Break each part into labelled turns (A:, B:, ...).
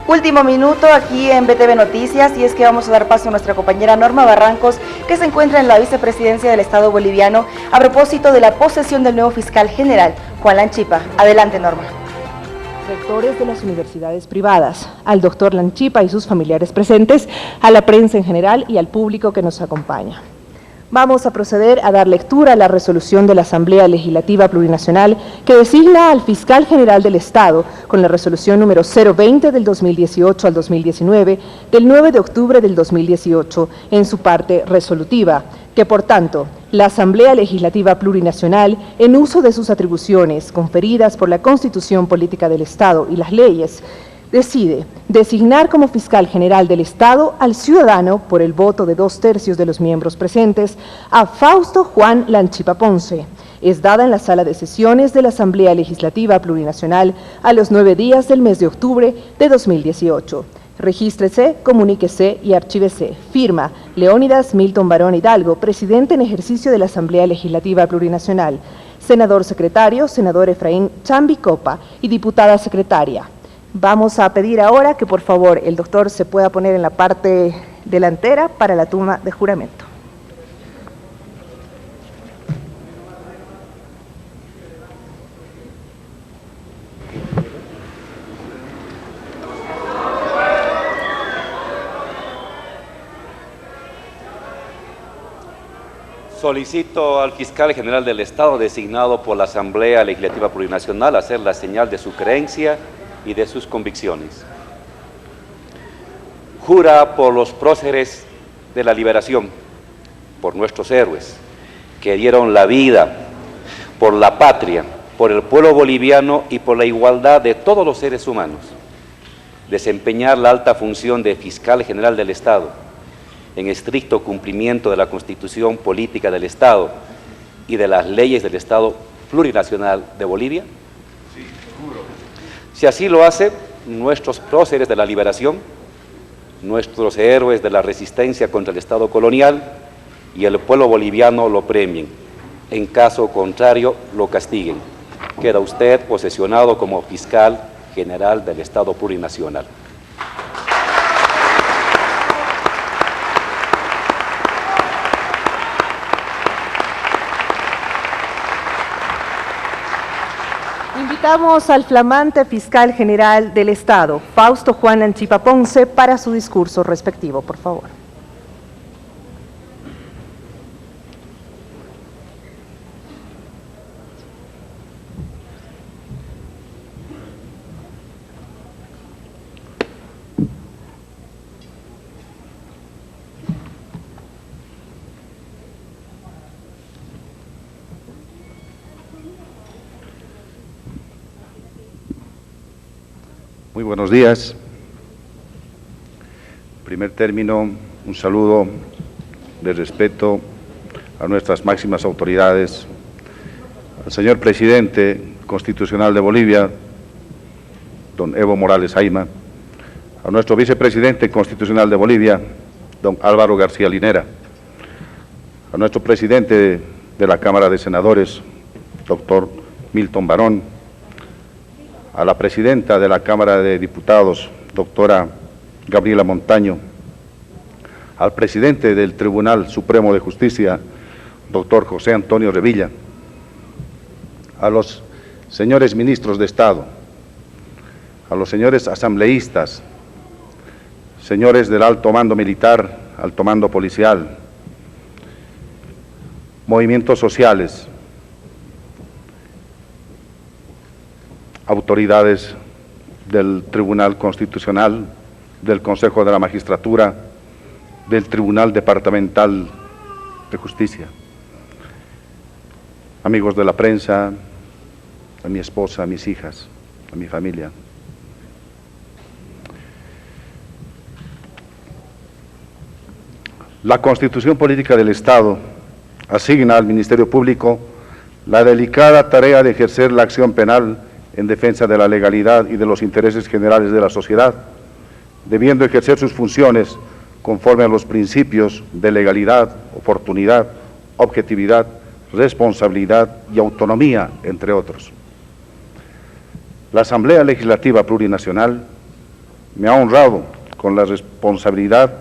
A: Último minuto aquí en BTV Noticias, y es que vamos a dar paso a nuestra compañera Norma Barrancos, que se encuentra en la vicepresidencia del Estado boliviano a propósito de la posesión del nuevo fiscal general, Juan Lanchipa. Adelante, Norma.
B: Rectores de las universidades privadas, al doctor Lanchipa y sus familiares presentes, a la prensa en general y al público que nos acompaña. Vamos a proceder a dar lectura a la resolución de la Asamblea Legislativa Plurinacional que designa al Fiscal General del Estado con la resolución número 020 del 2018 al 2019 del 9 de octubre del 2018 en su parte resolutiva, que por tanto la Asamblea Legislativa Plurinacional, en uso de sus atribuciones conferidas por la Constitución Política del Estado y las leyes, decide designar como fiscal general del Estado al ciudadano, por el voto de 2/3 de los miembros presentes, a Fausto Juan Lanchipa Ponce. Es dada en la sala de sesiones de la Asamblea Legislativa Plurinacional a los 9 días del mes de octubre de 2018. Regístrese, comuníquese y archívese. Firma Leónidas Milton Barón Hidalgo, presidente en ejercicio de la Asamblea Legislativa Plurinacional. Senador secretario, senador Efraín Chambi Copa y diputada secretaria. Vamos a pedir ahora que por favor el doctor se pueda poner en la parte delantera para la toma de juramento.
C: Solicito al fiscal general del Estado designado por la Asamblea Legislativa Plurinacional a hacer la señal de su creencia y de sus convicciones. Jura por los próceres de la liberación, por nuestros héroes que dieron la vida por la patria, por el pueblo boliviano y por la igualdad de todos los seres humanos, desempeñar la alta función de fiscal general del Estado en estricto cumplimiento de la Constitución Política del Estado y de las leyes del Estado Plurinacional de Bolivia. Sí, juro. Si así lo hace, nuestros próceres de la liberación, nuestros héroes de la resistencia contra el Estado colonial y el pueblo boliviano lo premien. En caso contrario, lo castiguen. Queda usted posesionado como fiscal general del Estado Plurinacional.
B: Invitamos al flamante fiscal general del Estado, Fausto Juan Lanchipa Ponce, para su discurso respectivo, por favor.
D: Muy buenos días. En primer término, un saludo de respeto a nuestras máximas autoridades, al señor presidente constitucional de Bolivia, don Evo Morales Ayma, a nuestro vicepresidente constitucional de Bolivia, don Álvaro García Linera, a nuestro presidente de la Cámara de Senadores, doctor Milton Barón, a la presidenta de la Cámara de Diputados, doctora Gabriela Montaño, al presidente del Tribunal Supremo de Justicia, doctor José Antonio Revilla, a los señores ministros de Estado, a los señores asambleístas, señores del alto mando militar, alto mando policial, movimientos sociales, autoridades del Tribunal Constitucional, del Consejo de la Magistratura, del Tribunal Departamental de Justicia, amigos de la prensa, a mi esposa, a mis hijas, a mi familia. La Constitución Política del Estado asigna al Ministerio Público la delicada tarea de ejercer la acción penal en defensa de la legalidad y de los intereses generales de la sociedad, debiendo ejercer sus funciones conforme a los principios de legalidad, oportunidad, objetividad, responsabilidad y autonomía, entre otros. La Asamblea Legislativa Plurinacional me ha honrado con la responsabilidad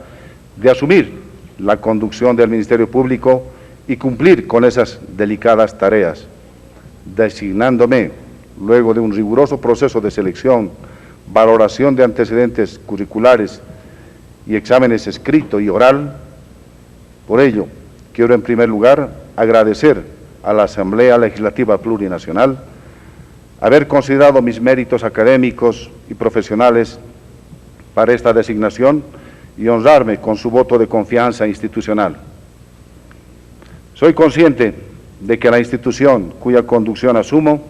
D: de asumir la conducción del Ministerio Público y cumplir con esas delicadas tareas, designándome, luego de un riguroso proceso de selección, valoración de antecedentes curriculares y exámenes escrito y oral. Por ello, quiero en primer lugar agradecer a la Asamblea Legislativa Plurinacional haber considerado mis méritos académicos y profesionales para esta designación y honrarme con su voto de confianza institucional. Soy consciente de que la institución cuya conducción asumo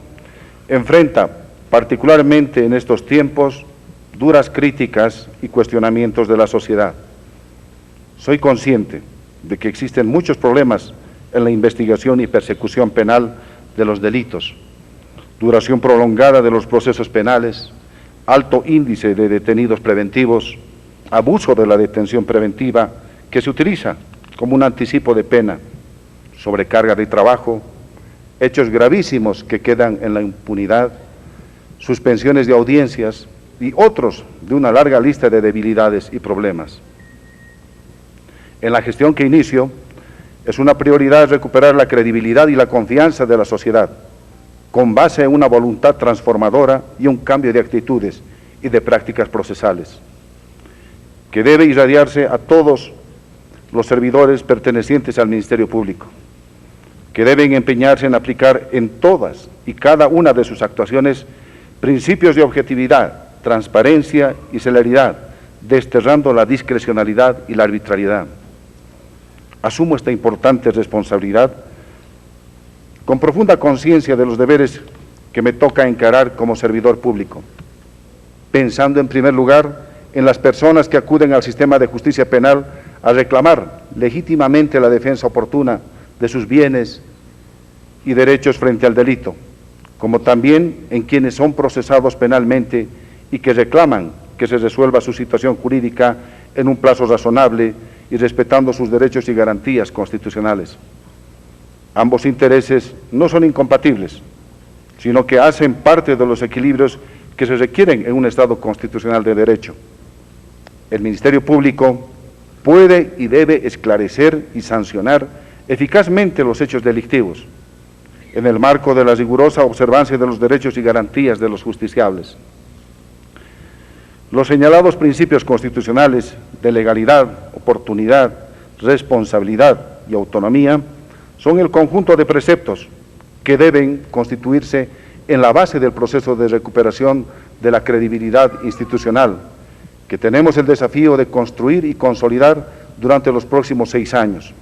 D: enfrenta, particularmente en estos tiempos, duras críticas y cuestionamientos de la sociedad. Soy consciente de que existen muchos problemas en la investigación y persecución penal de los delitos, duración prolongada de los procesos penales, alto índice de detenidos preventivos, abuso de la detención preventiva que se utiliza como un anticipo de pena, sobrecarga de trabajo, hechos gravísimos que quedan en la impunidad, suspensiones de audiencias y otros de una larga lista de debilidades y problemas. En la gestión que inicio, es una prioridad recuperar la credibilidad y la confianza de la sociedad, con base en una voluntad transformadora y un cambio de actitudes y de prácticas procesales, que debe irradiarse a todos los servidores pertenecientes al Ministerio Público, que deben empeñarse en aplicar en todas y cada una de sus actuaciones principios de objetividad, transparencia y celeridad, desterrando la discrecionalidad y la arbitrariedad. Asumo esta importante responsabilidad con profunda conciencia de los deberes que me toca encarar como servidor público, pensando en primer lugar en las personas que acuden al sistema de justicia penal a reclamar legítimamente la defensa oportuna de sus bienes y derechos frente al delito, como también en quienes son procesados penalmente y que reclaman que se resuelva su situación jurídica en un plazo razonable y respetando sus derechos y garantías constitucionales. Ambos intereses no son incompatibles, sino que hacen parte de los equilibrios que se requieren en un Estado constitucional de derecho. El Ministerio Público puede y debe esclarecer y sancionar eficazmente los hechos delictivos, en el marco de la rigurosa observancia de los derechos y garantías de los justiciables. Los señalados principios constitucionales de legalidad, oportunidad, responsabilidad y autonomía son el conjunto de preceptos que deben constituirse en la base del proceso de recuperación de la credibilidad institucional, que tenemos el desafío de construir y consolidar durante los próximos 6 años,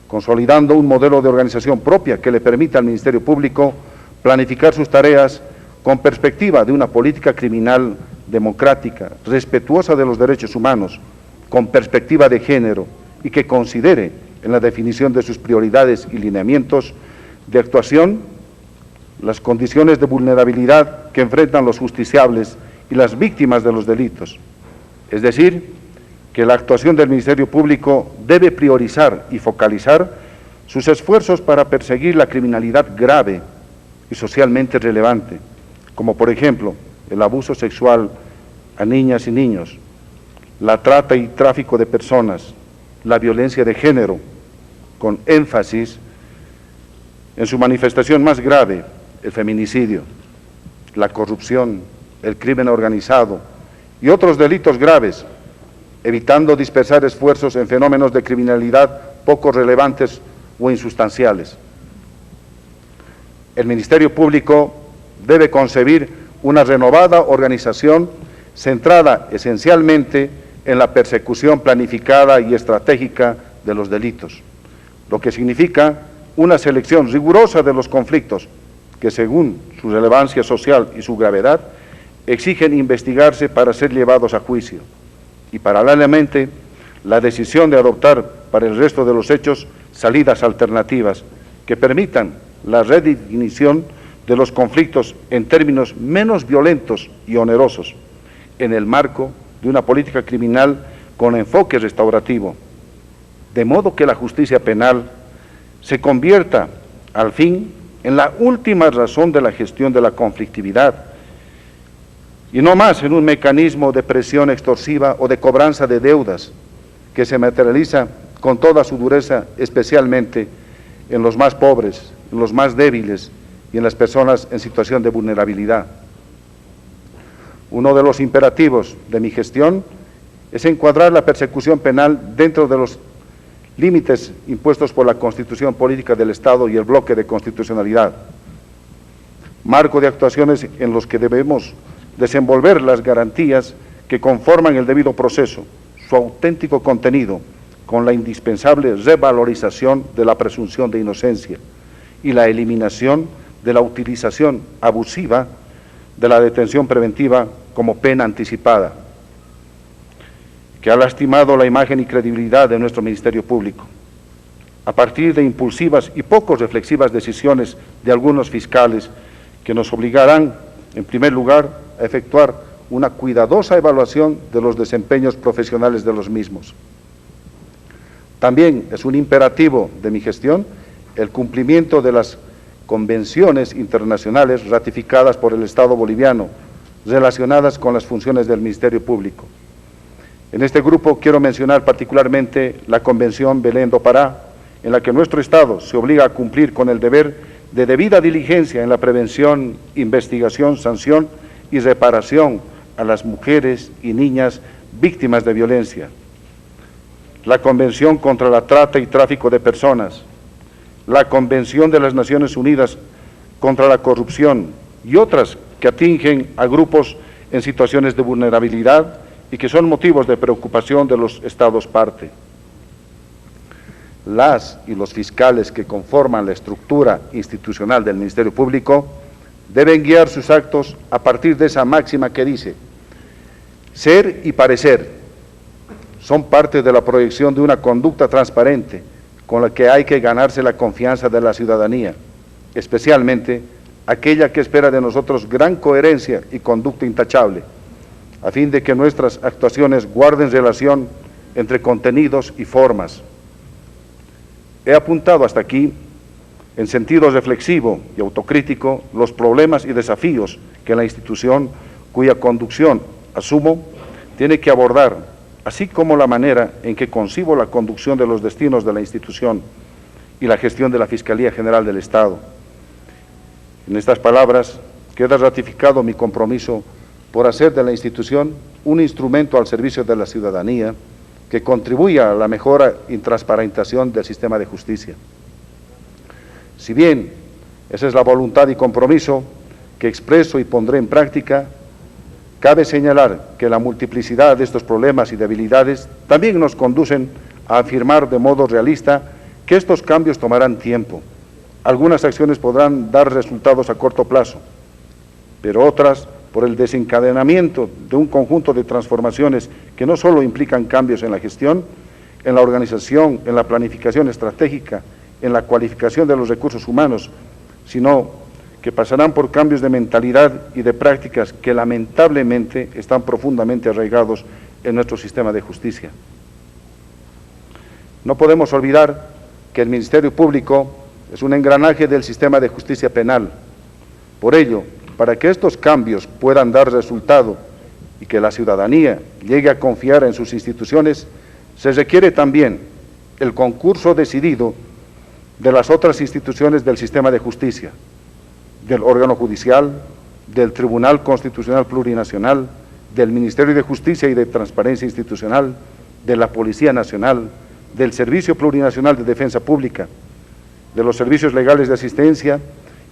D: consolidando un modelo de organización propia que le permita al Ministerio Público planificar sus tareas con perspectiva de una política criminal democrática, respetuosa de los derechos humanos, con perspectiva de género y que considere en la definición de sus prioridades y lineamientos de actuación las condiciones de vulnerabilidad que enfrentan los justiciables y las víctimas de los delitos. Es decir, que la actuación del Ministerio Público debe priorizar y focalizar sus esfuerzos para perseguir la criminalidad grave y socialmente relevante, como por ejemplo el abuso sexual a niñas y niños, la trata y tráfico de personas, la violencia de género, con énfasis en su manifestación más grave, el feminicidio, la corrupción, el crimen organizado y otros delitos graves, evitando dispersar esfuerzos en fenómenos de criminalidad poco relevantes o insustanciales. El Ministerio Público debe concebir una renovada organización centrada esencialmente en la persecución planificada y estratégica de los delitos, lo que significa una selección rigurosa de los conflictos que, según su relevancia social y su gravedad, exigen investigarse para ser llevados a juicio, y paralelamente la decisión de adoptar para el resto de los hechos salidas alternativas que permitan la redefinición de los conflictos en términos menos violentos y onerosos, en el marco de una política criminal con enfoque restaurativo, de modo que la justicia penal se convierta, al fin, en la última razón de la gestión de la conflictividad y no más en un mecanismo de presión extorsiva o de cobranza de deudas que se materializa con toda su dureza, especialmente en los más pobres, en los más débiles y en las personas en situación de vulnerabilidad. Uno de los imperativos de mi gestión es encuadrar la persecución penal dentro de los límites impuestos por la Constitución Política del Estado y el bloque de constitucionalidad, marco de actuaciones en los que debemos desenvolver las garantías que conforman el debido proceso, su auténtico contenido, con la indispensable revalorización de la presunción de inocencia y la eliminación de la utilización abusiva de la detención preventiva como pena anticipada, que ha lastimado la imagen y credibilidad de nuestro Ministerio Público, a partir de impulsivas y poco reflexivas decisiones de algunos fiscales que nos obligarán, en primer lugar, a efectuar una cuidadosa evaluación de los desempeños profesionales de los mismos. También es un imperativo de mi gestión el cumplimiento de las convenciones internacionales ratificadas por el Estado boliviano relacionadas con las funciones del Ministerio Público. En este grupo quiero mencionar particularmente la Convención Belén do Pará, en la que nuestro Estado se obliga a cumplir con el deber de debida diligencia en la prevención, investigación, sanción y reparación a las mujeres y niñas víctimas de violencia. La Convención contra la Trata y Tráfico de Personas, la Convención de las Naciones Unidas contra la Corrupción y otras que atingen a grupos en situaciones de vulnerabilidad y que son motivos de preocupación de los Estados parte. Las y los fiscales que conforman la estructura institucional del Ministerio Público deben guiar sus actos a partir de esa máxima que dice: ser y parecer son parte de la proyección de una conducta transparente con la que hay que ganarse la confianza de la ciudadanía, especialmente aquella que espera de nosotros gran coherencia y conducta intachable, a fin de que nuestras actuaciones guarden relación entre contenidos y formas. He apuntado hasta aquí, en sentido reflexivo y autocrítico, los problemas y desafíos que la institución cuya conducción asumo tiene que abordar, así como la manera en que concibo la conducción de los destinos de la institución y la gestión de la Fiscalía General del Estado. En estas palabras queda ratificado mi compromiso por hacer de la institución un instrumento al servicio de la ciudadanía que contribuya a la mejora y transparentación del sistema de justicia. Si bien esa es la voluntad y compromiso que expreso y pondré en práctica, cabe señalar que la multiplicidad de estos problemas y debilidades también nos conducen a afirmar de modo realista que estos cambios tomarán tiempo. Algunas acciones podrán dar resultados a corto plazo, pero otras, por el desencadenamiento de un conjunto de transformaciones que no solo implican cambios en la gestión, en la organización, en la planificación estratégica, en la cualificación de los recursos humanos, sino que pasarán por cambios de mentalidad y de prácticas que lamentablemente están profundamente arraigados en nuestro sistema de justicia. No podemos olvidar que el Ministerio Público es un engranaje del sistema de justicia penal. Por ello, para que estos cambios puedan dar resultado y que la ciudadanía llegue a confiar en sus instituciones, se requiere también el concurso decidido de las otras instituciones del sistema de justicia, del órgano judicial, del Tribunal Constitucional Plurinacional, del Ministerio de Justicia y de Transparencia Institucional, de la Policía Nacional, del Servicio Plurinacional de Defensa Pública, de los servicios legales de asistencia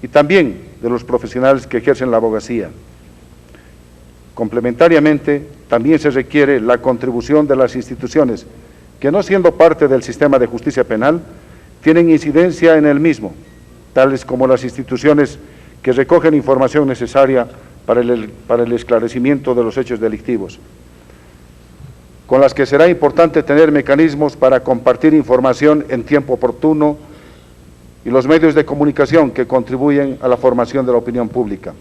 D: y también de los profesionales que ejercen la abogacía. Complementariamente, también se requiere la contribución de las instituciones que, no siendo parte del sistema de justicia penal, tienen incidencia en el mismo, tales como las instituciones que recogen información necesaria para el esclarecimiento de los hechos delictivos, con las que será importante tener mecanismos para compartir información en tiempo oportuno y los medios de comunicación que contribuyen a la formación de la opinión pública,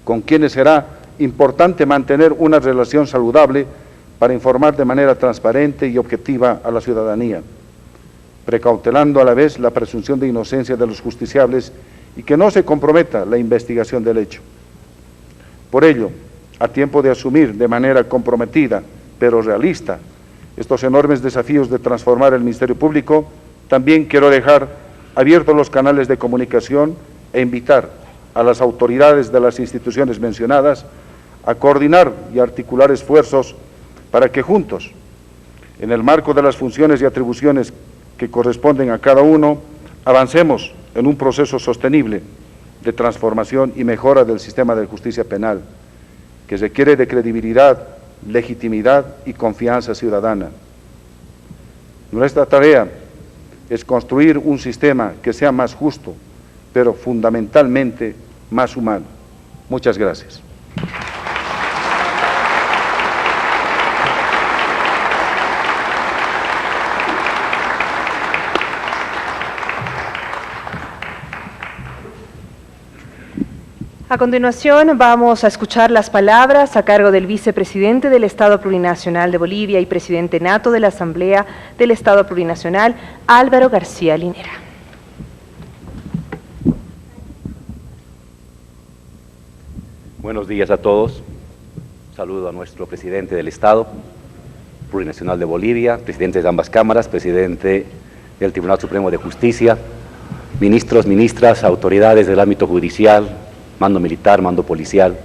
D: con quienes será importante mantener una relación saludable para informar de manera transparente y objetiva a la ciudadanía, precautelando a la vez la presunción de inocencia de los justiciables y que no se comprometa la investigación del hecho. Por ello, a tiempo de asumir de manera comprometida, pero realista, estos enormes desafíos de transformar el Ministerio Público, también quiero dejar abiertos los canales de comunicación e invitar a las autoridades de las instituciones mencionadas a coordinar y articular esfuerzos para que juntos, en el marco de las funciones y atribuciones que corresponden a cada uno, avancemos en un proceso sostenible de transformación y mejora del sistema de justicia penal, que requiere de credibilidad, legitimidad y confianza ciudadana. Nuestra tarea es construir un sistema que sea más justo, pero fundamentalmente más humano. Muchas gracias.
B: A continuación vamos a escuchar las palabras a cargo del vicepresidente del Estado Plurinacional de Bolivia y presidente nato de la Asamblea del Estado Plurinacional, Álvaro García Linera.
C: Buenos días a todos. Saludo a nuestro presidente del Estado Plurinacional de Bolivia, presidente de ambas cámaras, presidente del Tribunal Supremo de Justicia, ministros, ministras, autoridades del ámbito judicial, mando militar, mando policial,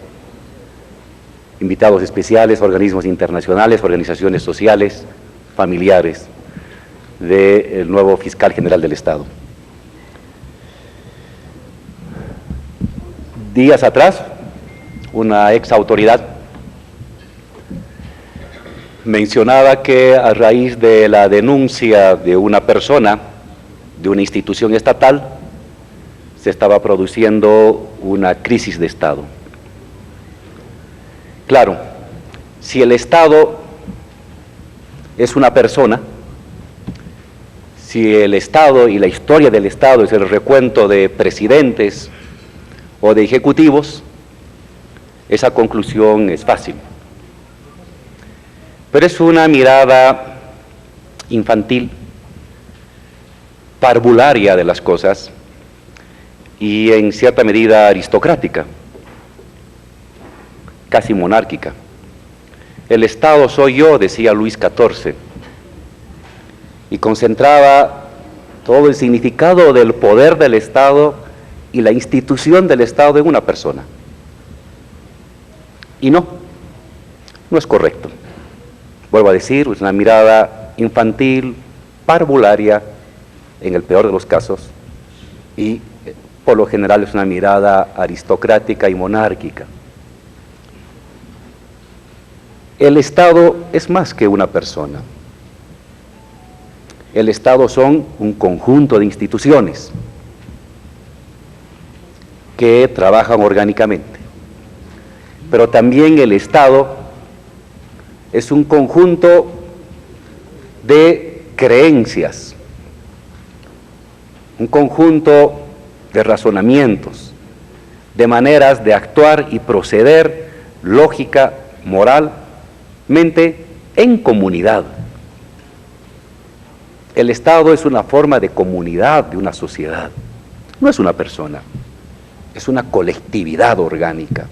C: invitados especiales, organismos internacionales, organizaciones sociales, familiares del nuevo fiscal general del Estado. Días atrás, una ex autoridad mencionaba que a raíz de la denuncia de una persona de una institución estatal se estaba produciendo una crisis de Estado. Claro, si el Estado es una persona, si el Estado y la historia del Estado es el recuento de presidentes o de ejecutivos, esa conclusión es fácil. Pero es una mirada infantil, parvularia de las cosas y en cierta medida aristocrática, casi monárquica. El Estado soy yo, decía Luis XIV, y concentraba todo el significado del poder del Estado y la institución del Estado en una persona. Y no es correcto. Vuelvo a decir, es una mirada infantil, parvularia, en el peor de los casos, y por lo general es una mirada aristocrática y monárquica. El Estado es más que una persona. El Estado son un conjunto de instituciones que trabajan orgánicamente. Pero también el Estado es un conjunto de creencias, un conjunto de razonamientos, de maneras de actuar y proceder lógica, moralmente, en comunidad. El Estado es una forma de comunidad de una sociedad, no es una persona, es una colectividad orgánica.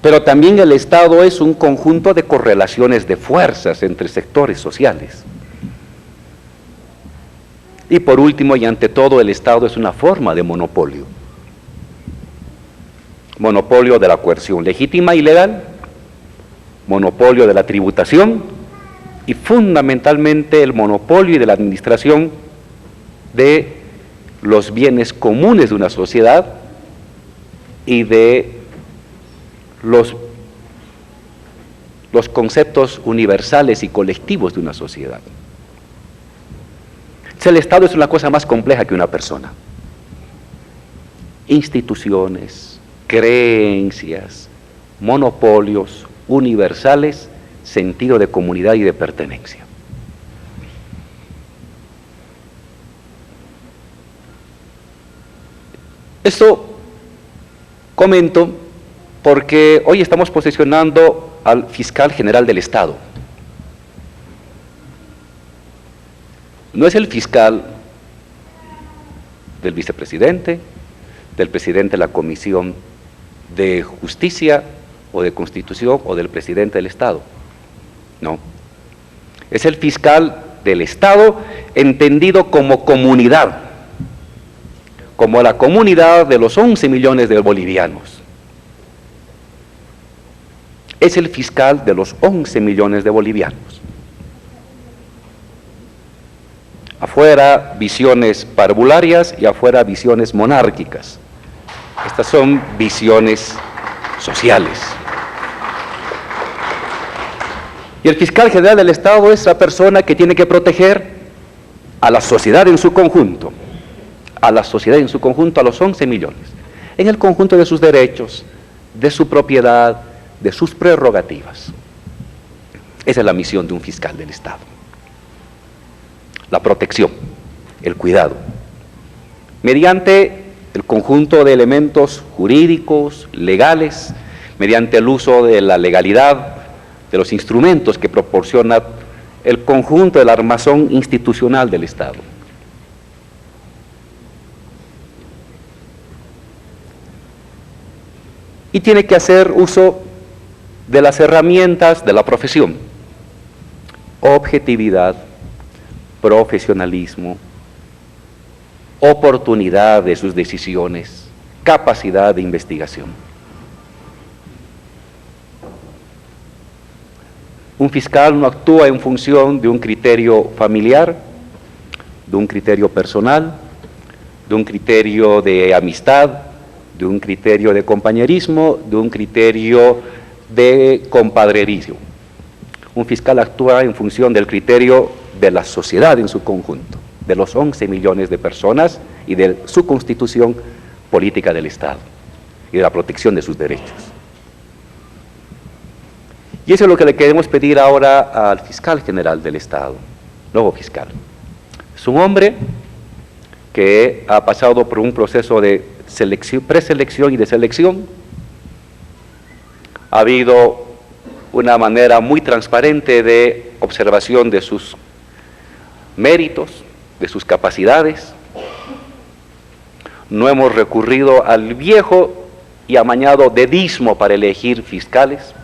C: Pero también el Estado es un conjunto de correlaciones de fuerzas entre sectores sociales. Y por último y ante todo, el Estado es una forma de monopolio. Monopolio de la coerción legítima y legal, monopolio de la tributación y fundamentalmente el monopolio de la administración de los bienes comunes de una sociedad y de los conceptos universales y colectivos de una sociedad. El Estado es una cosa más compleja que una persona. Instituciones, creencias, monopolios universales, sentido de comunidad y de pertenencia. Esto comento porque hoy estamos posesionando al fiscal general del Estado. No es el fiscal del vicepresidente, del presidente de la Comisión de justicia o de constitución o del presidente del Estado. No. Es el fiscal del Estado entendido como comunidad, como la comunidad de los 11 millones de bolivianos. Es el fiscal de los 11 millones de bolivianos. Afuera visiones parvularias y afuera visiones monárquicas. Estas son visiones sociales. Y el fiscal general del Estado es la persona que tiene que proteger a la sociedad en su conjunto, a los 11 millones, en el conjunto de sus derechos, de su propiedad, de sus prerrogativas. Esa es la misión de un fiscal del Estado. La protección, el cuidado, mediante el conjunto de elementos jurídicos, legales, mediante el uso de la legalidad, de los instrumentos que proporciona el conjunto del armazón institucional del Estado. Y tiene que hacer uso de las herramientas de la profesión: objetividad, profesionalismo, oportunidad de sus decisiones, capacidad de investigación. Un fiscal no actúa en función de un criterio familiar, de un criterio personal, de un criterio de amistad, de un criterio de compañerismo, de un criterio de compadrerismo. Un fiscal actúa en función del criterio de la sociedad en su conjunto, de los 11 millones de personas y de su constitución política del Estado y de la protección de sus derechos. Y eso es lo que le queremos pedir ahora al fiscal general del Estado, nuevo fiscal. Es un hombre que ha pasado por un proceso de preselección y de selección. Ha habido una manera muy transparente de observación de sus méritos, de sus capacidades. No hemos recurrido al viejo y amañado dedismo para elegir fiscales.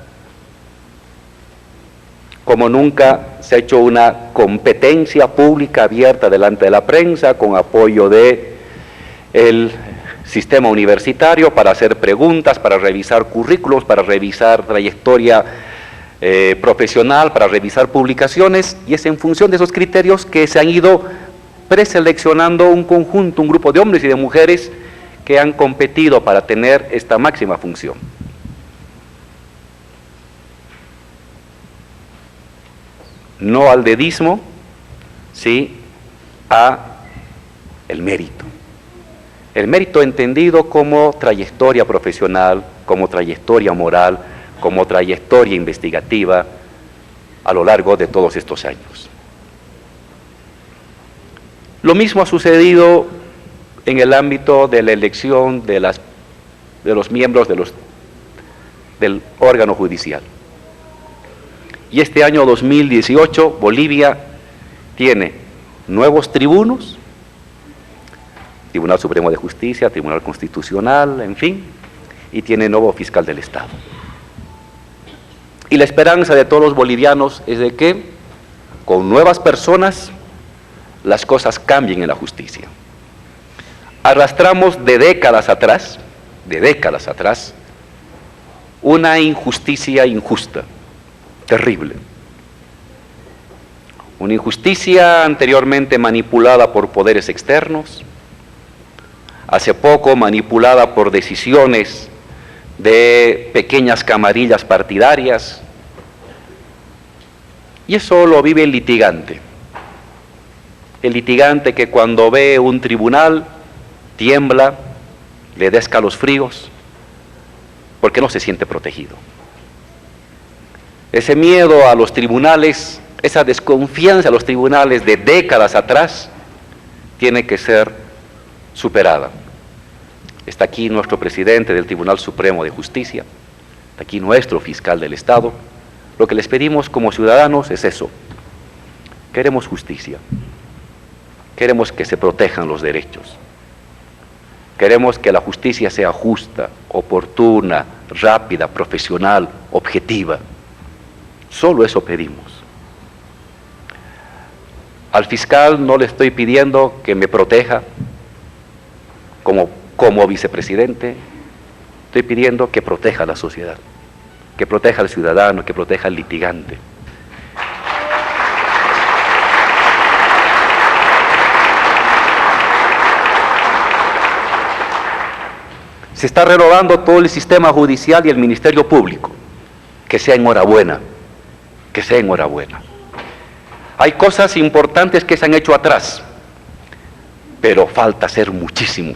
C: Como nunca se ha hecho una competencia pública abierta delante de la prensa con apoyo de el sistema universitario para hacer preguntas, para revisar currículos, para revisar trayectoria profesional, para revisar publicaciones, y es en función de esos criterios que se han ido preseleccionando un conjunto, un grupo de hombres y de mujeres que han competido para tener esta máxima función. No al dedismo, sí a el mérito. El mérito entendido como trayectoria profesional, como trayectoria moral, como trayectoria investigativa a lo largo de todos estos años. Lo mismo ha sucedido en el ámbito de la elección de los miembros del órgano judicial. Y este año 2018 Bolivia tiene nuevos tribunos, Tribunal Supremo de Justicia, Tribunal Constitucional, en fin, y tiene nuevo fiscal del Estado. Y la esperanza de todos los bolivianos es de que con nuevas personas las cosas cambien en la justicia. Arrastramos de décadas atrás, una injusticia injusta, terrible. Una injusticia anteriormente manipulada por poderes externos, hace poco manipulada por decisiones de pequeñas camarillas partidarias, y eso lo vive el litigante que cuando ve un tribunal tiembla, le da escalofríos, porque no se siente protegido. Ese miedo a los tribunales, esa desconfianza a los tribunales de décadas atrás, tiene que ser superada. Está aquí nuestro presidente del Tribunal Supremo de Justicia, está aquí nuestro fiscal del Estado. Lo que les pedimos como ciudadanos es eso. Queremos justicia, queremos que se protejan los derechos, Queremos que la justicia sea justa, oportuna, rápida, profesional, objetiva. Solo eso pedimos. Al fiscal no le estoy pidiendo que me proteja como vicepresidente, estoy pidiendo que proteja a la sociedad, que proteja al ciudadano, que proteja al litigante. Se está renovando todo el sistema judicial y el Ministerio Público. Que sea enhorabuena, que sea enhorabuena. Hay cosas importantes que se han hecho atrás, pero falta hacer muchísimo.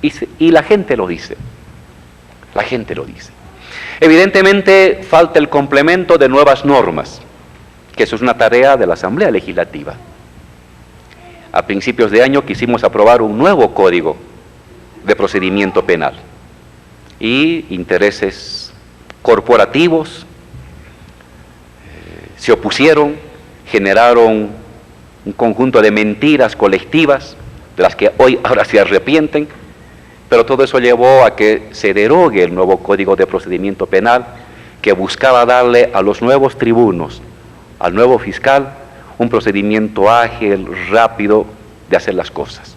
C: Y la gente lo dice, la gente lo dice. Evidentemente falta el complemento de nuevas normas, que eso es una tarea de la Asamblea Legislativa. A principios de año quisimos aprobar un nuevo código de procedimiento penal. Y intereses corporativos se opusieron, generaron un conjunto de mentiras colectivas, de las que ahora se arrepienten, pero todo eso llevó a que se derogue el nuevo Código de Procedimiento Penal, que buscaba darle a los nuevos tribunos, al nuevo fiscal, un procedimiento ágil, rápido de hacer las cosas.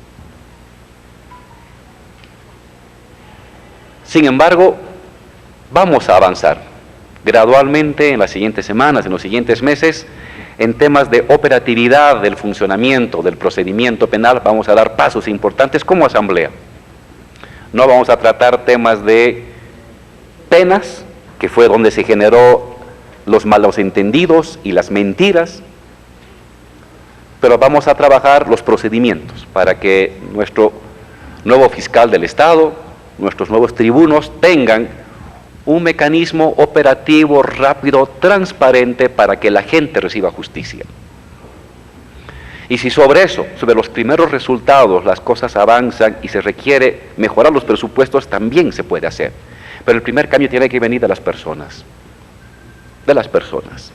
C: Sin embargo, vamos a avanzar gradualmente en las siguientes semanas, en los siguientes meses, en temas de operatividad del funcionamiento del procedimiento penal. Vamos a dar pasos importantes como Asamblea. No vamos a tratar temas de penas, que fue donde se generó los malos entendidos y las mentiras, pero vamos a trabajar los procedimientos para que nuestro nuevo fiscal del Estado, nuestros nuevos tribunos tengan un mecanismo operativo, rápido, transparente para que la gente reciba justicia. Y si sobre eso, sobre los primeros resultados, las cosas avanzan y se requiere mejorar los presupuestos, también se puede hacer. Pero el primer cambio tiene que venir de las personas. De las personas.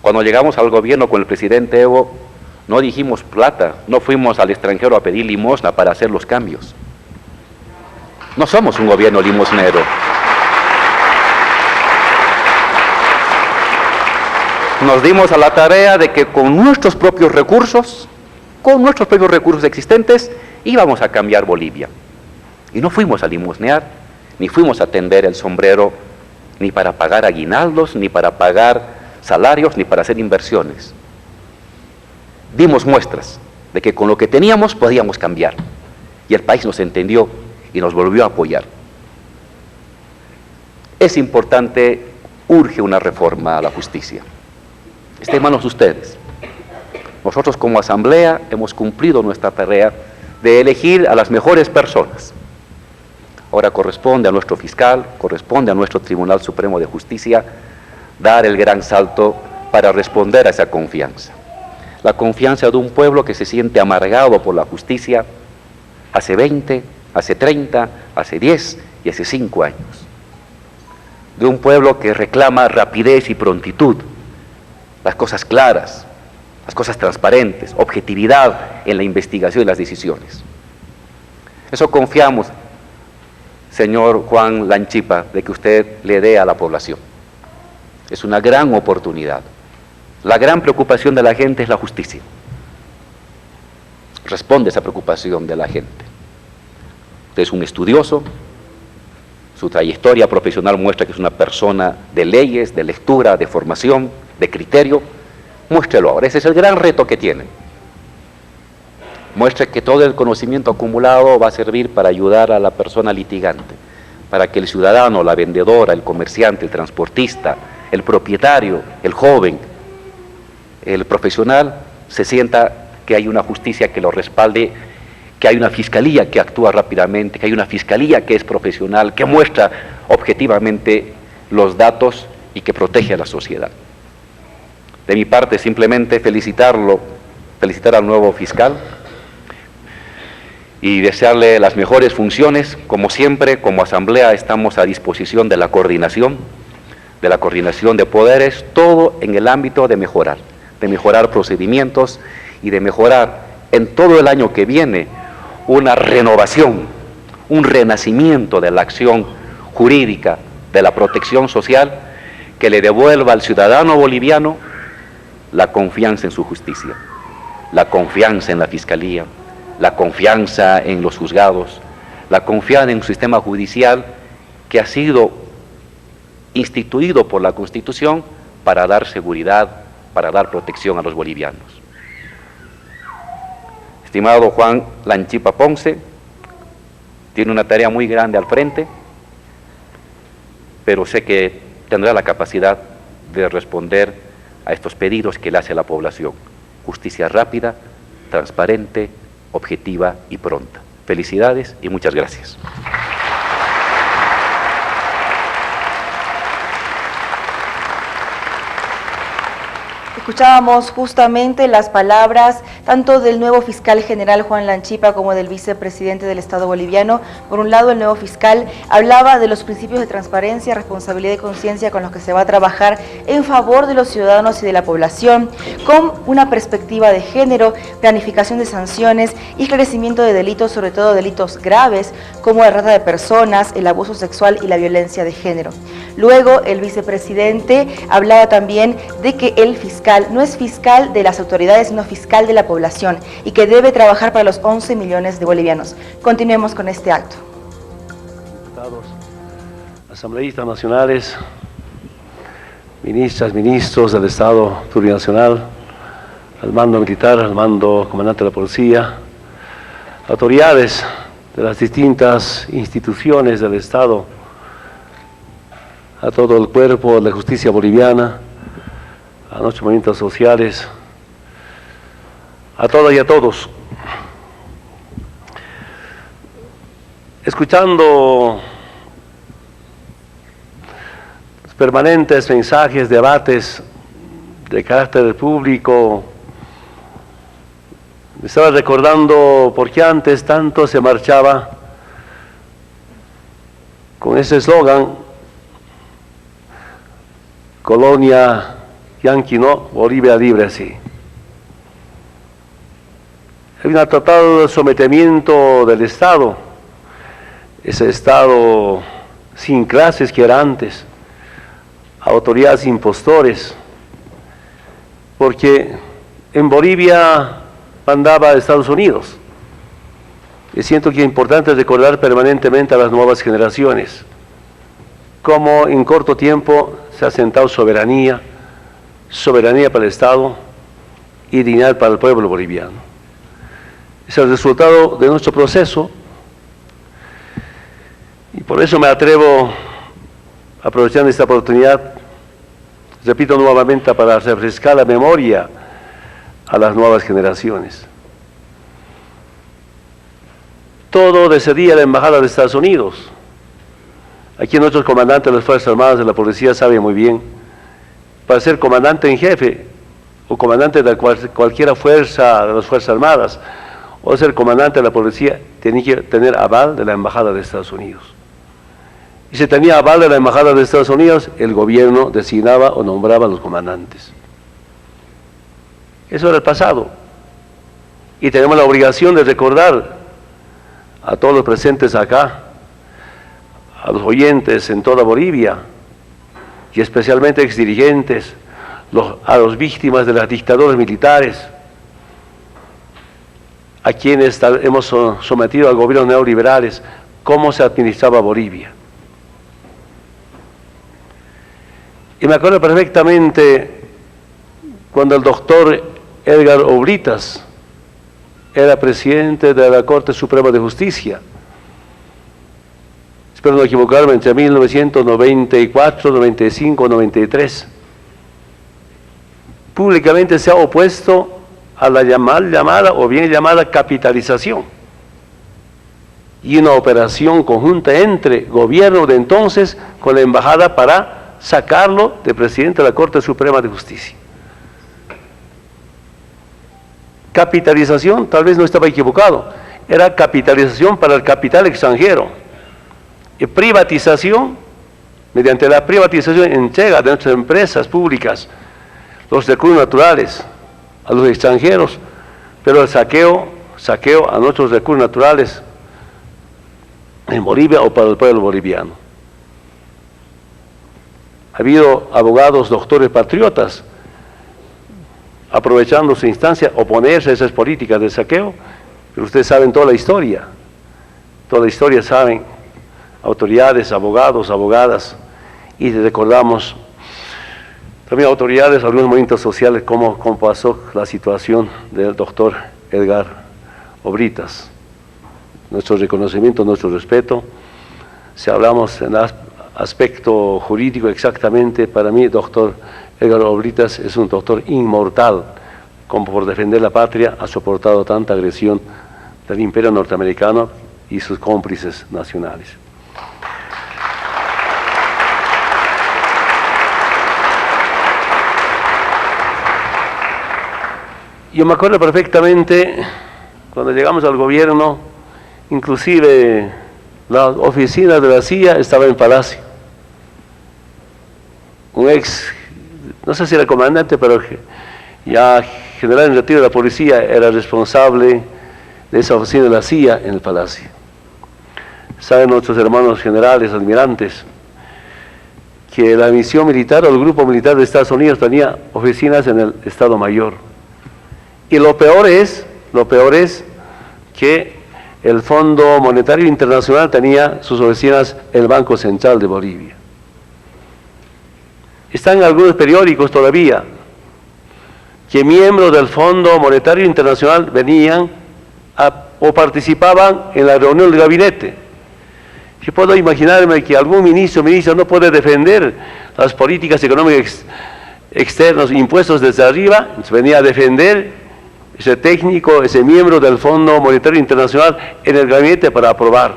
C: Cuando llegamos al gobierno con el presidente Evo, no dijimos plata, no fuimos al extranjero a pedir limosna para hacer los cambios. No somos un gobierno limosnero. Nos dimos a la tarea de que con nuestros propios recursos existentes, íbamos a cambiar Bolivia. Y no fuimos a limosnear, ni fuimos a tender el sombrero, ni para pagar aguinaldos, ni para pagar salarios, ni para hacer inversiones. Dimos muestras de que con lo que teníamos podíamos cambiar. Y el país nos entendió y nos volvió a apoyar. Es importante, urge una reforma a la justicia. Está en manos de ustedes. Nosotros como Asamblea hemos cumplido nuestra tarea de elegir a las mejores personas. Ahora corresponde a nuestro fiscal, corresponde a nuestro Tribunal Supremo de Justicia dar el gran salto para responder a esa confianza. La confianza de un pueblo que se siente amargado por la justicia hace 20, hace 30, hace 10 y hace 5 años. De un pueblo que reclama rapidez y prontitud, las cosas claras, las cosas transparentes, objetividad en la investigación y las decisiones. Eso confiamos, señor Juan Lanchipa, de que usted le dé a la población. Es una gran oportunidad. La gran preocupación de la gente es la justicia. Responde a esa preocupación de la gente. Usted es un estudioso, su trayectoria profesional muestra que es una persona de leyes, de lectura, de formación, de criterio. Muéstrelo ahora, ese es el gran reto que tiene. Muestre que todo el conocimiento acumulado va a servir para ayudar a la persona litigante, para que el ciudadano, la vendedora, el comerciante, el transportista, el propietario, el joven, el profesional, se sienta que hay una justicia que lo respalde, que hay una fiscalía que actúa rápidamente, que hay una fiscalía que es profesional, que muestra objetivamente los datos y que protege a la sociedad. De mi parte, simplemente felicitar al nuevo fiscal y desearle las mejores funciones. Como siempre, como Asamblea estamos a disposición de la coordinación de poderes, todo en el ámbito de mejorar procedimientos y de mejorar en todo el año que viene una renovación, un renacimiento de la acción jurídica, de la protección social, que le devuelva al ciudadano boliviano la confianza en su justicia, la confianza en la fiscalía, la confianza en los juzgados, la confianza en un sistema judicial que ha sido instituido por la Constitución para dar seguridad, para dar protección a los bolivianos. Estimado Juan Lanchipa Ponce, tiene una tarea muy grande al frente, pero sé que tendrá la capacidad de responder a estos pedidos que le hace la población. Justicia rápida, transparente, objetiva y pronta. Felicidades y muchas gracias.
A: Escuchábamos justamente las palabras tanto del nuevo fiscal general Juan Lanchipa como del vicepresidente del Estado boliviano. Por un lado, el nuevo fiscal hablaba de los principios de transparencia, responsabilidad y conciencia con los que se va a trabajar en favor de los ciudadanos y de la población, con una perspectiva de género, planificación de sanciones y esclarecimiento de delitos, sobre todo delitos graves, como la trata de personas, el abuso sexual y la violencia de género. Luego, el vicepresidente hablaba también de que el fiscal no es fiscal de las autoridades, sino fiscal de la población y que debe trabajar para los 11 millones de bolivianos. Continuemos con este acto.
E: Diputados, asambleístas nacionales, ministras, ministros del Estado plurinacional, al mando militar, al mando comandante de la policía, autoridades de las distintas instituciones del Estado, a todo el cuerpo de la justicia boliviana, a nuestros movimientos sociales, a todas y a todos. Escuchando los permanentes mensajes, debates de carácter público, me estaba recordando por qué antes tanto se marchaba con ese eslogan: Colonia yanqui no, Bolivia libre sí. Hay un tratado de sometimiento del Estado, ese Estado sin clases que era antes, a autoridades impostores, porque en Bolivia mandaba Estados Unidos. Y siento que es importante recordar permanentemente a las nuevas generaciones cómo en corto tiempo se ha sentado soberanía para el Estado y dignidad para el pueblo boliviano. Es el resultado de nuestro proceso y por eso me atrevo, aprovechando esta oportunidad, repito nuevamente, para refrescar la memoria a las nuevas generaciones. Todo decidía la Embajada de Estados Unidos. Aquí nuestros comandantes de las Fuerzas Armadas de la Policía saben muy bien, para ser comandante en jefe o comandante de cualquier fuerza de las Fuerzas Armadas o ser comandante de la Policía, tenía que tener aval de la Embajada de Estados Unidos. Y si tenía aval de la Embajada de Estados Unidos, el gobierno designaba o nombraba a los comandantes. Eso era el pasado. Y tenemos la obligación de recordar a todos los presentes acá, a los oyentes en toda Bolivia, y especialmente exdirigentes, a las víctimas de las dictaduras militares, a quienes hemos sometido a gobiernos neoliberales, cómo se administraba Bolivia. Y me acuerdo perfectamente cuando el doctor Edgar Oblitas era presidente de la Corte Suprema de Justicia, espero no equivocarme, entre 1994, 95, 93, públicamente se ha opuesto a la llamada o bien llamada capitalización y una operación conjunta entre gobierno de entonces con la embajada para sacarlo de presidente de la Corte Suprema de Justicia. Capitalización, tal vez no estaba equivocado, era capitalización para el capital extranjero. Y privatización, mediante la privatización, entrega de nuestras empresas públicas los recursos naturales a los extranjeros pero el saqueo a nuestros recursos naturales en Bolivia o para el pueblo boliviano. Ha habido abogados, doctores, patriotas, aprovechando su instancia, oponerse a esas políticas de saqueo, pero ustedes saben toda la historia saben, autoridades, abogados, abogadas, y recordamos también autoridades, algunos movimientos sociales, cómo pasó la situación del doctor Edgar Obritas. Nuestro reconocimiento, nuestro respeto. Si hablamos en aspecto jurídico exactamente, para mí el doctor Edgar Obritas es un doctor inmortal, como por defender la patria ha soportado tanta agresión del imperio norteamericano y sus cómplices nacionales. Yo me acuerdo perfectamente cuando llegamos al gobierno, inclusive la oficina de la CIA estaba en Palacio. Un no sé si era comandante, pero ya general en retiro de la policía era responsable de esa oficina de la CIA en el Palacio. Saben nuestros hermanos generales, almirantes, que la misión militar o el grupo militar de Estados Unidos tenía oficinas en el Estado Mayor. Y lo peor es que el Fondo Monetario Internacional tenía sus oficinas en el Banco Central de Bolivia. Están en algunos periódicos todavía que miembros del Fondo Monetario Internacional venían o participaban en la reunión del gabinete. Yo puedo imaginarme que algún ministro no puede defender las políticas económicas externas impuestos desde arriba, entonces venía a defender ese técnico, ese miembro del Fondo Monetario Internacional en el gabinete para aprobar.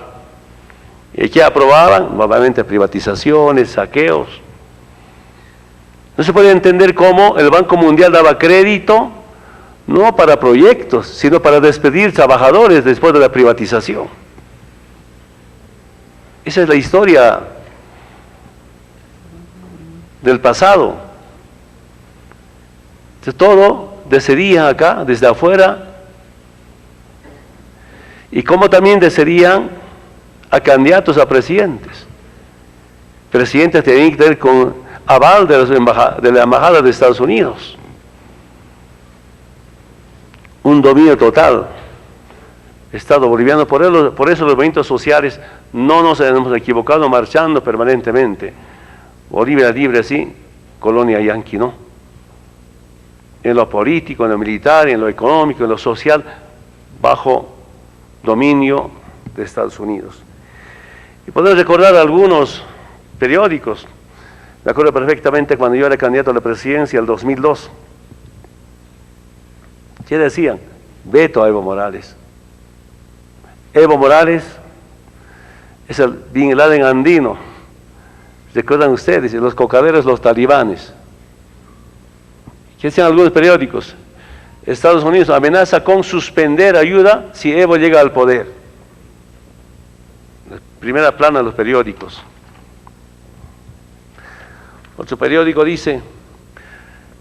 E: ¿Y qué aprobaban? Nuevamente privatizaciones, saqueos. No se puede entender cómo el Banco Mundial daba crédito, no para proyectos, sino para despedir trabajadores después de la privatización. Esa es la historia del pasado. De todo decidían acá, desde afuera, y como también decidían a candidatos a presidentes. Presidentes tenían que tener con aval de la Embajada de Estados Unidos. Un dominio total. Estado boliviano, por eso los movimientos sociales no nos hemos equivocado marchando permanentemente. Bolivia libre sí, colonia yanqui no. En lo político, en lo militar, en lo económico, en lo social, bajo dominio de Estados Unidos. Y podemos recordar algunos periódicos. Me acuerdo perfectamente cuando yo era candidato a la presidencia en el 2002. ¿Qué decían? Veto a Evo Morales. Evo Morales es el Bin Laden andino. ¿Recuerdan ustedes? Los cocaderos, los talibanes. ¿Qué decían algunos periódicos? Estados Unidos amenaza con suspender ayuda si Evo llega al poder. La primera plana de los periódicos. Otro periódico dice,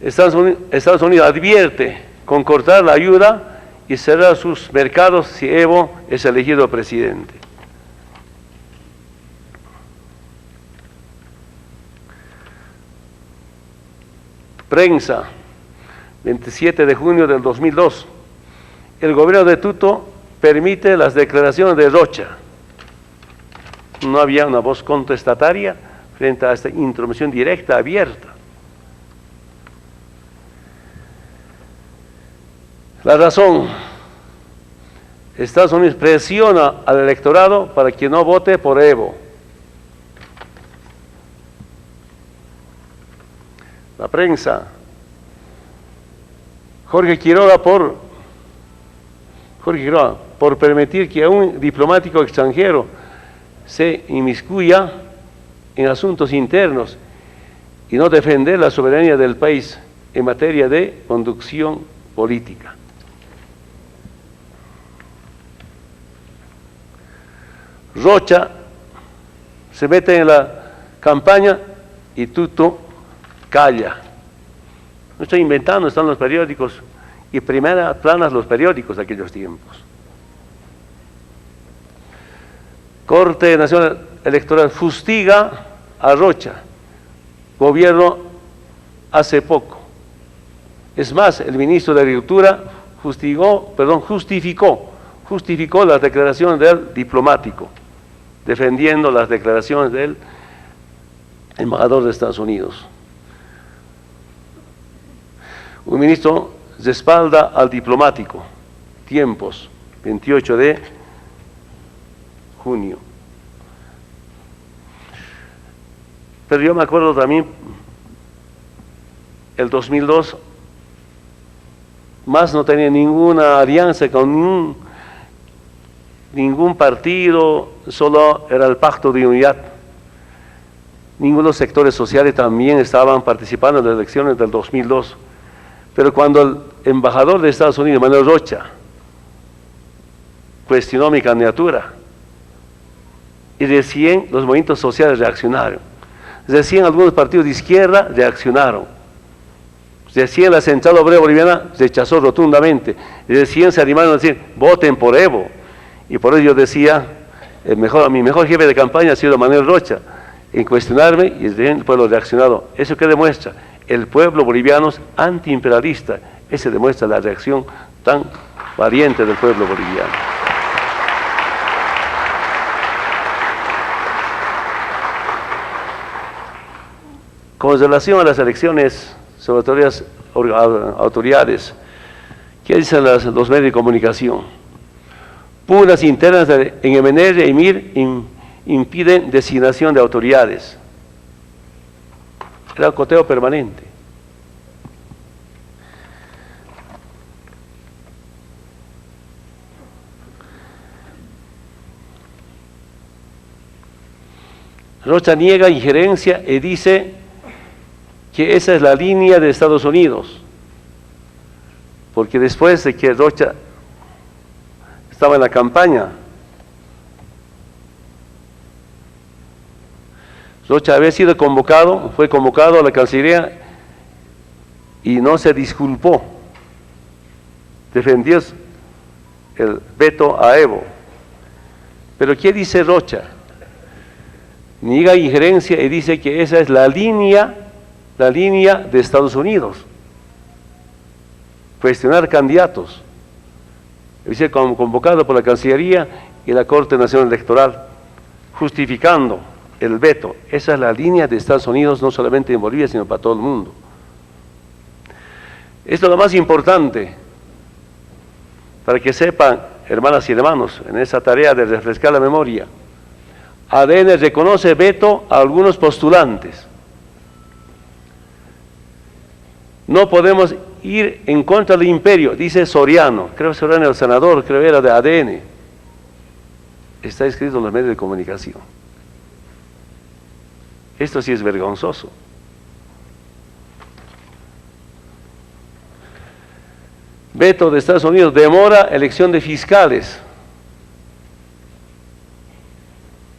E: Estados Unidos advierte con cortar la ayuda y cerrar sus mercados si Evo es elegido presidente. Prensa, 27 de junio del 2002. El gobierno de Tuto permite las declaraciones de Rocha. No había una voz contestataria frente a esta intromisión directa, abierta. La razón, Estados Unidos presiona al electorado para que no vote por Evo. La prensa, Jorge Quiroga por permitir que un diplomático extranjero se inmiscuya en asuntos internos y no defender la soberanía del país en materia de conducción política. Rocha se mete en la campaña y Tuto calla. No estoy inventando, están los periódicos y primera planas los periódicos de aquellos tiempos. Corte Nacional Electoral fustiga a Rocha, gobierno hace poco. Es más, el ministro de Agricultura justificó las declaraciones del diplomático, defendiendo las declaraciones del embajador de Estados Unidos. Un ministro respalda al diplomático, tiempos, 28 de junio. Pero yo me acuerdo también, el 2002, más no tenía ninguna alianza con ningún partido, solo era el pacto de unidad. Ninguno de los sectores sociales también estaban participando en las elecciones del 2002. Pero cuando el embajador de Estados Unidos, Manuel Rocha, cuestionó mi candidatura, y recién los movimientos sociales reaccionaron, recién algunos partidos de izquierda reaccionaron, recién la Central Obrera Boliviana rechazó rotundamente, y recién se animaron a decir, voten por Evo. Y por ello yo decía, mi mejor jefe de campaña ha sido Manuel Rocha, en cuestionarme, y el pueblo ha reaccionado. ¿Eso qué demuestra? El pueblo boliviano es antiimperialista. Ese demuestra la reacción tan valiente del pueblo boliviano. Con relación a las elecciones sobre autoridades, ¿qué dicen los medios de comunicación? Pugnas internas en MNR y MIR impiden designación de autoridades. Era un coteo permanente. Rocha niega injerencia y dice que esa es la línea de Estados Unidos, porque después de que Rocha estaba en la campaña, Rocha había sido fue convocado a la Cancillería y no se disculpó, defendió el veto a Evo. Pero ¿qué dice Rocha? Niega injerencia y dice que esa es la línea de Estados Unidos. Cuestionar candidatos. Dice convocado por la Cancillería y la Corte Nacional Electoral, justificando el veto. Esa es la línea de Estados Unidos, no solamente en Bolivia, sino para todo el mundo. Esto es lo más importante, para que sepan, hermanas y hermanos, en esa tarea de refrescar la memoria. ADN reconoce veto a algunos postulantes. No podemos ir en contra del imperio, dice Soriano, creo que Soriano el senador, creo que era de ADN. Está escrito en los medios de comunicación. Esto sí es vergonzoso. Veto de Estados Unidos, demora elección de fiscales.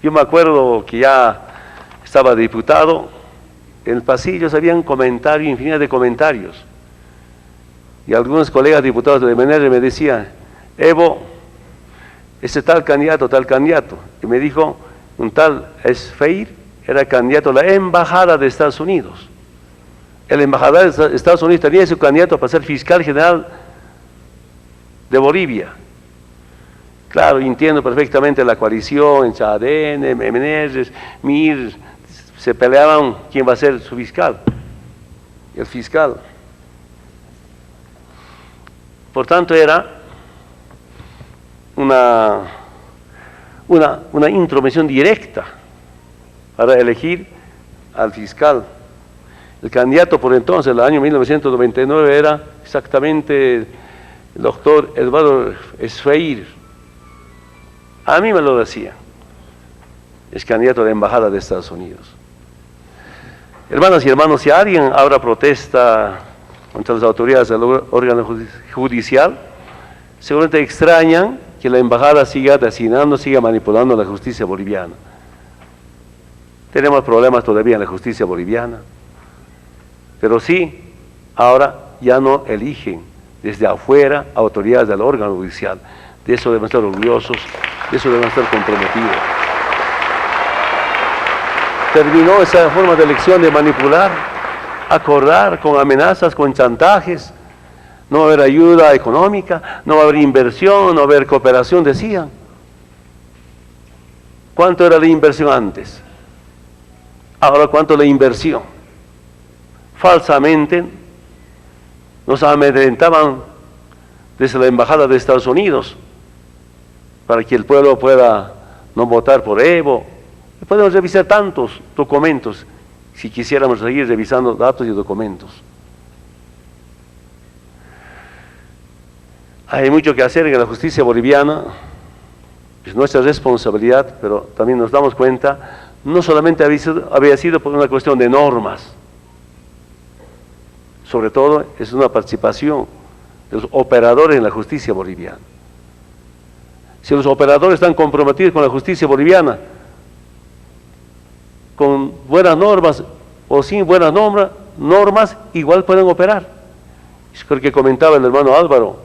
E: Yo me acuerdo que ya estaba diputado, en el pasillo había comentarios, infinidad de comentarios. Y algunos colegas diputados de MNR me decían, Evo, ese tal candidato. Y me dijo, un tal Esfeir era candidato a la embajada de Estados Unidos. El embajador de Estados Unidos tenía su candidato para ser fiscal general de Bolivia. Claro, entiendo perfectamente la coalición entre ADN, MNR, MIR, se peleaban quién va a ser su fiscal, el fiscal. Por tanto, era una intromisión directa para elegir al fiscal. El candidato por entonces, en el año 1999, era exactamente el doctor Eduardo Esfeir. A mí me lo decía. Es candidato de embajada de Estados Unidos. Hermanas y hermanos, si alguien ahora protesta contra las autoridades del órgano judicial, seguramente extrañan que la embajada siga designando, siga manipulando la justicia boliviana. Tenemos problemas todavía en la justicia boliviana, pero sí, ahora ya no eligen desde afuera, autoridades del órgano judicial. De eso deben estar orgullosos, de eso deben estar comprometidos. Terminó esa forma de elección de manipular, acordar con amenazas, con chantajes. No va a haber ayuda económica, no va a haber inversión, no va a haber cooperación, decían. ¿Cuánto era la inversión antes? Ahora, ¿cuánto la inversión? Falsamente nos amedrentaban desde la Embajada de Estados Unidos para que el pueblo pueda no votar por Evo. Podemos revisar tantos documentos si quisiéramos seguir revisando datos y documentos. Hay mucho que hacer en la justicia boliviana, es nuestra responsabilidad, pero también nos damos cuenta, no solamente había sido por una cuestión de normas, sobre todo es una participación de los operadores en la justicia boliviana. Si los operadores están comprometidos con la justicia boliviana, con buenas normas o sin buenas normas, igual pueden operar. Es lo que comentaba el hermano Álvaro,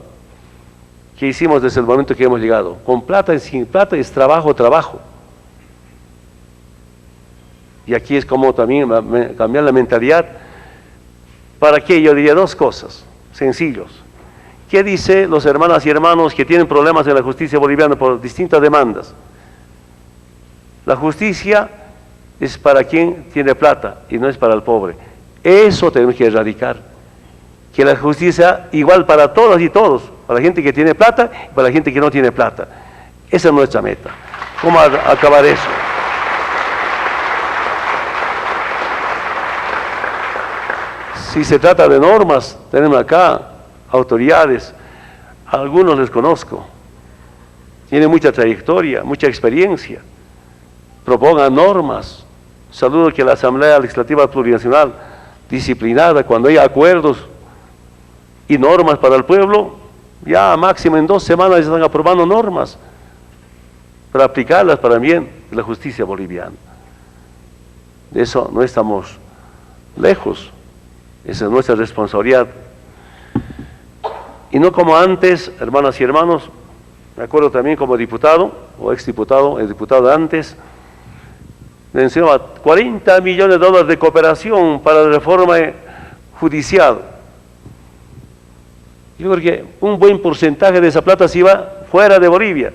E: que hicimos desde el momento que hemos llegado. Con plata y sin plata es trabajo, trabajo. Y aquí es como también cambiar la mentalidad. ¿Para qué? Yo diría dos cosas, sencillos. ¿Qué dice los hermanas y hermanos que tienen problemas en la justicia boliviana por distintas demandas? La justicia es para quien tiene plata y no es para el pobre. Eso tenemos que erradicar. Que la justicia sea igual para todas y todos, para la gente que tiene plata y para la gente que no tiene plata. Esa es nuestra meta. ¿Cómo acabar eso? Si se trata de normas, tenemos acá autoridades, a algunos les conozco, tienen mucha trayectoria, mucha experiencia, propongan normas. Saludo que la Asamblea Legislativa Plurinacional, disciplinada, cuando hay acuerdos y normas para el pueblo, ya máximo en 2 semanas están aprobando normas para aplicarlas para el bien de la justicia boliviana. De eso no estamos lejos, esa es nuestra responsabilidad. Y no como antes, hermanas y hermanos, me acuerdo también como diputado, o exdiputado, el diputado de antes, mencionaba $40 millones de cooperación para la reforma judicial. Yo creo que un buen porcentaje de esa plata se iba fuera de Bolivia,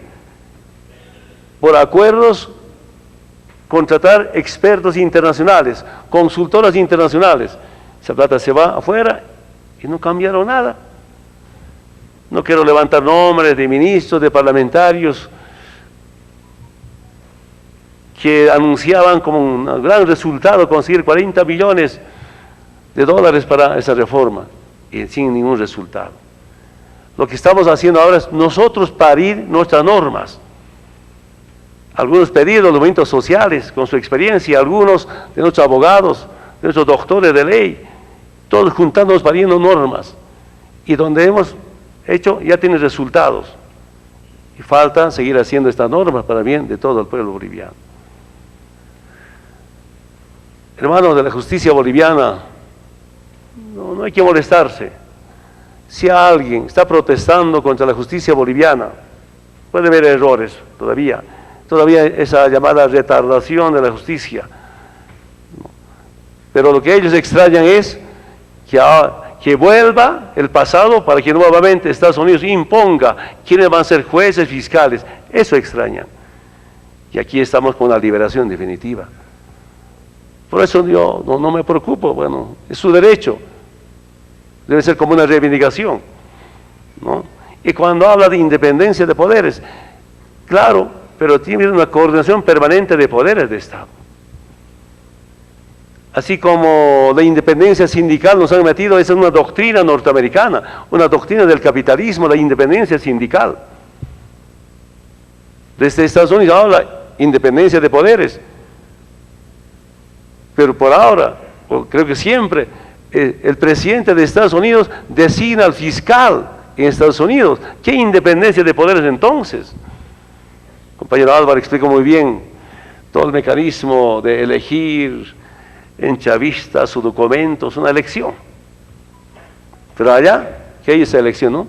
E: por acuerdos, contratar expertos internacionales, consultoras internacionales. Esa plata se va afuera y no cambiaron nada. No quiero levantar nombres de ministros, de parlamentarios que anunciaban como un gran resultado conseguir $40 millones para esa reforma y sin ningún resultado. Lo que estamos haciendo ahora es nosotros parir nuestras normas. Algunos pedidos de los movimientos sociales con su experiencia, algunos de nuestros abogados, de nuestros doctores de ley, todos juntándonos pariendo normas. Y donde hemos hecho ya tiene resultados. Y falta seguir haciendo estas normas para el bien de todo el pueblo boliviano. Hermanos de la justicia boliviana, no hay que molestarse. Si alguien está protestando contra la justicia boliviana, puede haber errores todavía esa llamada retardación de la justicia. Pero lo que ellos extrañan es que vuelva el pasado para que nuevamente Estados Unidos imponga quiénes van a ser jueces, fiscales. Eso extrañan. Y aquí estamos con la liberación definitiva. Por eso yo no me preocupo, bueno, es su derecho. Debe ser como una reivindicación, ¿no? Y cuando habla de independencia de poderes, claro, pero tiene una coordinación permanente de poderes de Estado. Así como la independencia sindical nos han metido, esa es una doctrina norteamericana, una doctrina del capitalismo, la independencia sindical. Desde Estados Unidos habla independencia de poderes, pero por ahora, creo que siempre, el presidente de Estados Unidos designa al fiscal en Estados Unidos. ¿Qué independencia de poderes entonces? El compañero Álvaro explicó muy bien todo el mecanismo de elegir en chavistas sus documentos, una elección. Pero allá que ahí se eleccionó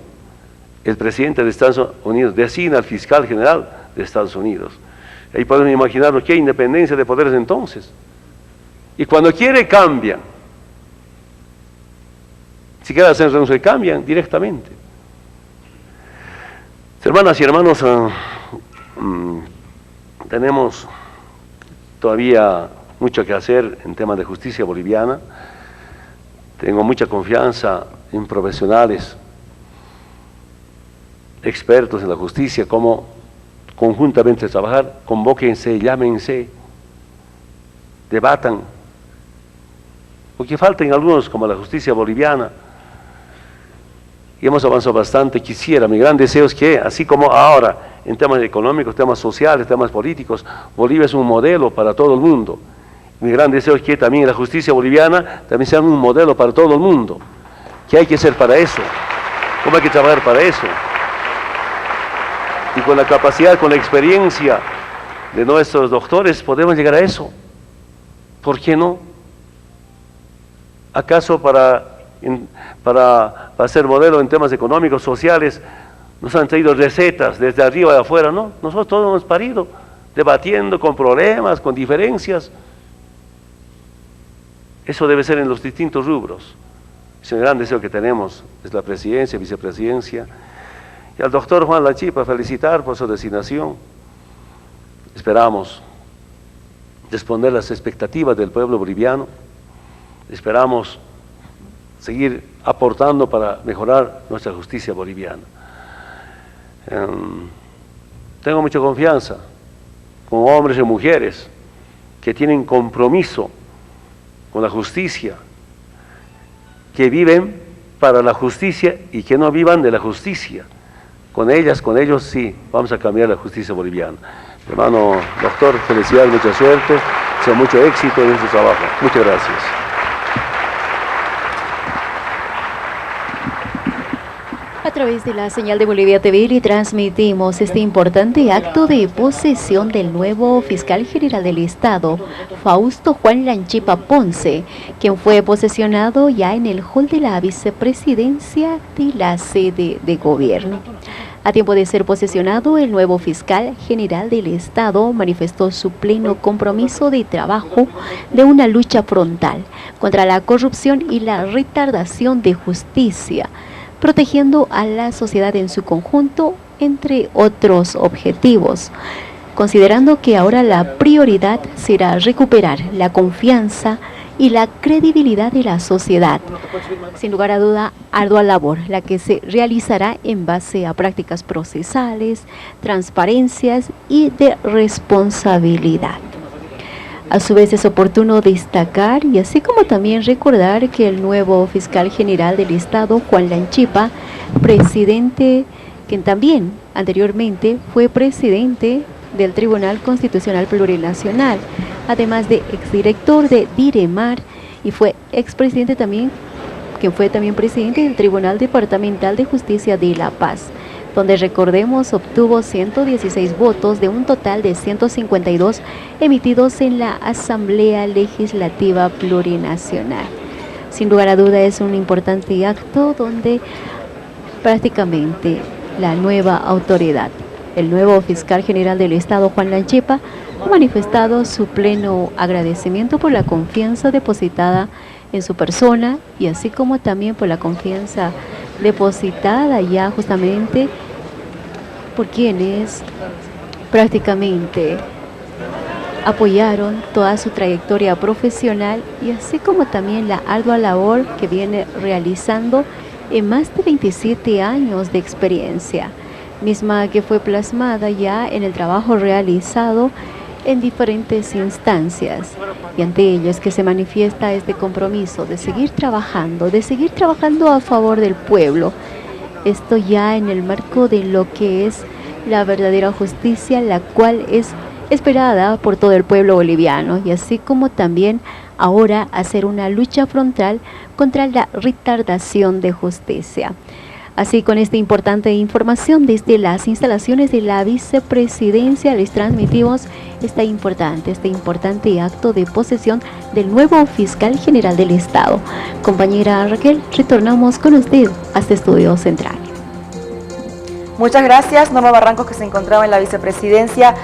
E: el presidente de Estados Unidos, designa al fiscal general de Estados Unidos. Ahí podemos imaginarnos que hay independencia de poderes entonces. Y cuando quiere cambian. Si quieren hacer renuncia, cambian directamente. Hermanas y hermanos, tenemos todavía mucho que hacer en temas de justicia boliviana. Tengo mucha confianza en profesionales, expertos en la justicia, como conjuntamente trabajar, convóquense, llámense, debatan, porque faltan algunos como la justicia boliviana, y hemos avanzado bastante. Mi gran deseo es que, así como ahora, en temas económicos, temas sociales, temas políticos, Bolivia es un modelo para todo el mundo. Mi gran deseo es que también la justicia boliviana también sea un modelo para todo el mundo. ¿Qué hay que hacer para eso? ¿Cómo hay que trabajar para eso? Y con la capacidad, con la experiencia de nuestros doctores podemos llegar a eso. ¿Por qué no? ¿Acaso para ser modelo en temas económicos, sociales, nos han traído recetas desde arriba de afuera? No, nosotros todos hemos parido, debatiendo con problemas, con diferencias. Eso debe ser en los distintos rubros. Es un gran deseo que tenemos, es la presidencia, vicepresidencia. Y al doctor Juan Lanchipa felicitar por su designación. Esperamos responder las expectativas del pueblo boliviano. Esperamos seguir aportando para mejorar nuestra justicia boliviana. Tengo mucha confianza con hombres y mujeres que tienen compromiso con la justicia, que viven para la justicia y que no vivan de la justicia. Con ellas, con ellos sí, vamos a cambiar la justicia boliviana. Hermano doctor, felicidades, mucha suerte, sea mucho éxito en este trabajo. Muchas gracias.
F: A través de la señal de Bolivia TV le transmitimos este importante acto de posesión del nuevo fiscal general del Estado, Fausto Juan Lanchipa Ponce, quien fue posesionado ya en el hall de la vicepresidencia de la sede de gobierno. A tiempo de ser posesionado, el nuevo fiscal general del Estado manifestó su pleno compromiso de trabajo de una lucha frontal contra la corrupción y la retardación de justicia, protegiendo a la sociedad en su conjunto, entre otros objetivos, considerando que ahora la prioridad será recuperar la confianza y la credibilidad de la sociedad. Sin lugar a duda, ardua labor la que se realizará en base a prácticas procesales, transparencias y de responsabilidad. A su vez es oportuno destacar y así como también recordar que el nuevo fiscal general del Estado, Juan Lanchipa, presidente, quien también anteriormente fue presidente del Tribunal Constitucional Plurinacional, además de exdirector de Diremar y fue expresidente también, quien fue también presidente del Tribunal Departamental de Justicia de La Paz, donde recordemos obtuvo 116 votos de un total de 152 emitidos en la Asamblea Legislativa Plurinacional. Sin lugar a duda es un importante acto donde prácticamente la nueva autoridad, el nuevo fiscal general del Estado, Juan Lanchipa, ha manifestado su pleno agradecimiento por la confianza depositada en su persona y así como también por la confianza depositada ya justamente por quienes prácticamente apoyaron toda su trayectoria profesional y así como también la ardua labor que viene realizando en más de 27 años de experiencia, misma que fue plasmada ya en el trabajo realizado en diferentes instancias, y ante ello es que se manifiesta este compromiso de seguir trabajando a favor del pueblo. Esto ya en el marco de lo que es la verdadera justicia, la cual es esperada por todo el pueblo boliviano, y así como también ahora hacer una lucha frontal contra la retardación de justicia. Así, con esta importante información desde las instalaciones de la vicepresidencia, les transmitimos este importante acto de posesión del nuevo fiscal general del Estado. Compañera Raquel, retornamos con usted hasta Estudio Central.
A: Muchas gracias, Norma Barrancos, que se encontraba en la vicepresidencia.